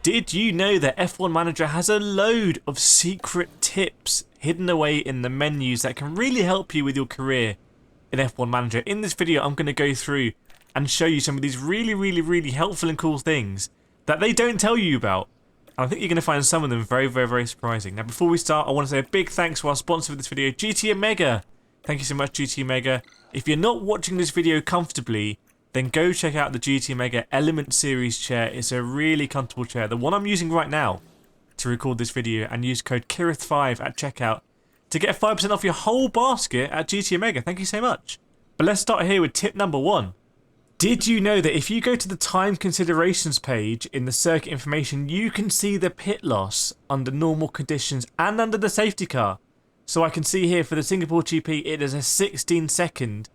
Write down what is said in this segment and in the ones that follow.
Did you know that F1 Manager has a load of secret tips hidden away in the menus that can really help you with your career in F1 Manager? In this video, I'm going to go through and show you some of these really helpful and cool things that they don't tell you about. And I think you're going to find some of them very surprising. Now, before we start, I want to say a big thanks to our sponsor for this video, GT Omega. Thank you so much, GT Omega. If you're not watching this video comfortably, then go check out the GT Omega Element Series chair. It's a really comfortable chair, the one I'm using right now to record this video, and use code Kireth5 at checkout to get 5% off your whole basket at GT Omega. Thank you so much. But let's start here with tip number 1. Did you know that if you go to the time considerations page in the circuit information, you can see the pit loss under normal conditions and under the safety car? So I can see here for the Singapore GP, it is a 16-second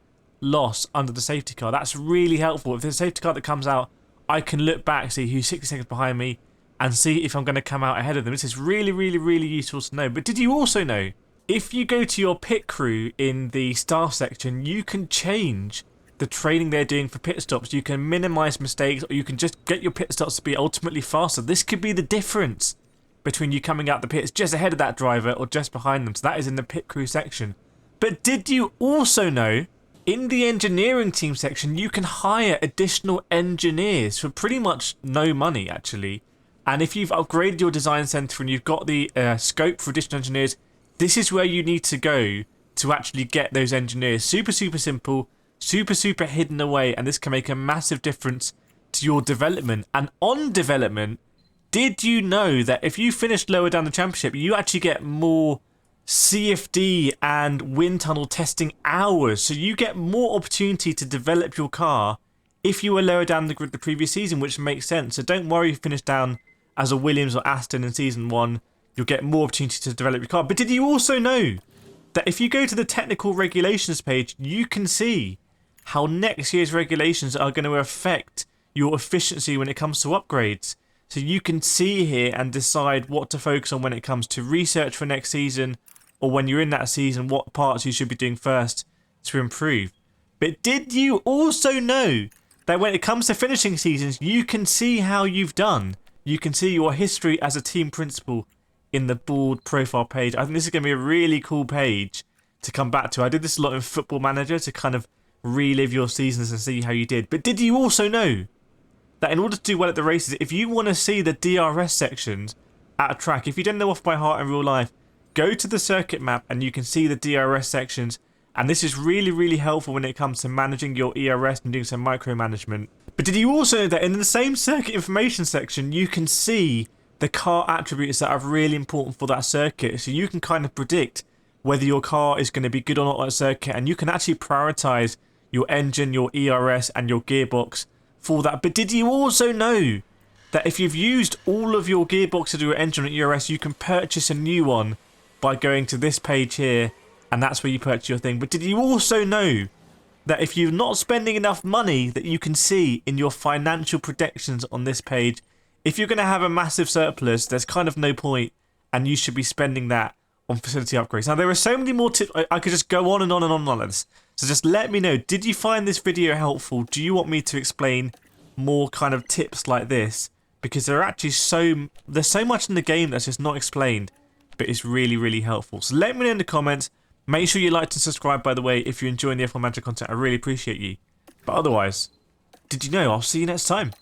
loss under the safety car. That's really helpful. If there's a safety car that comes out, I can look back, see who's 60 seconds behind me, and see if I'm going to come out ahead of them. This is really useful to know. But did you also know, if you go to your pit crew in the staff section, you can change the training they're doing for pit stops. You can minimize mistakes, or you can just get your pit stops to be ultimately faster. This could be the difference between you coming out the pits just ahead of that driver or just behind them. So that is in the pit crew section. But did you also know, in the engineering team section, you can hire additional engineers for pretty much no money, actually. And if you've upgraded your design center and you've got the scope for additional engineers, this is where you need to go to actually get those engineers. Super simple, super hidden away, and this can make a massive difference to your development. And on development, did you know that if you finish lower down the championship, you actually get more CFD and wind tunnel testing hours, so you get more opportunity to develop your car if you were lower down the grid the previous season, which makes sense. So don't worry if you finish down as a Williams or Aston in season 1, you'll get more opportunity to develop your car. But did you also know that if you go to the technical regulations page, you can see how next year's regulations are going to affect your efficiency when it comes to upgrades? So you can see here and decide what to focus on when it comes to research for next season, or when you're in that season, what parts you should be doing first to improve. But did you also know that when it comes to finishing seasons, you can see how you've done? You can see your history as a team principal in the board profile page. I think this is going to be a really cool page to come back to. I did this a lot in Football Manager to kind of relive your seasons and see how you did. But did you also know that in order to do well at the races, if you want to see the DRS sections at a track, if you don't know off by heart in real life, go to the circuit map and you can see the DRS sections. And this is really helpful when it comes to managing your ERS and doing some micromanagement. But did you also know that in the same circuit information section, you can see the car attributes that are really important for that circuit? So you can kind of predict whether your car is going to be good or not on a circuit, and you can actually prioritize your engine, your ERS and your gearbox for that. But did you also know that if you've used all of your gearbox to do your engine and ERS, you can purchase a new one by going to this page here, and that's where you purchase your thing? But did you also know that if you're not spending enough money, that you can see in your financial projections on this page, if you're going to have a massive surplus, there's kind of no point, and you should be spending that on facility upgrades. Now, there are so many more tips. I could just go on and on like this. So just let me know, did you find this video helpful? Do you want me to explain more kind of tips like this? Because there are actually there's so much in the game that's just not explained, but it's really helpful. So let me know in the comments. Make sure you like and subscribe, by the way, if you're enjoying the F1 Manager content. I really appreciate you. But otherwise, did you know? I'll see you next time.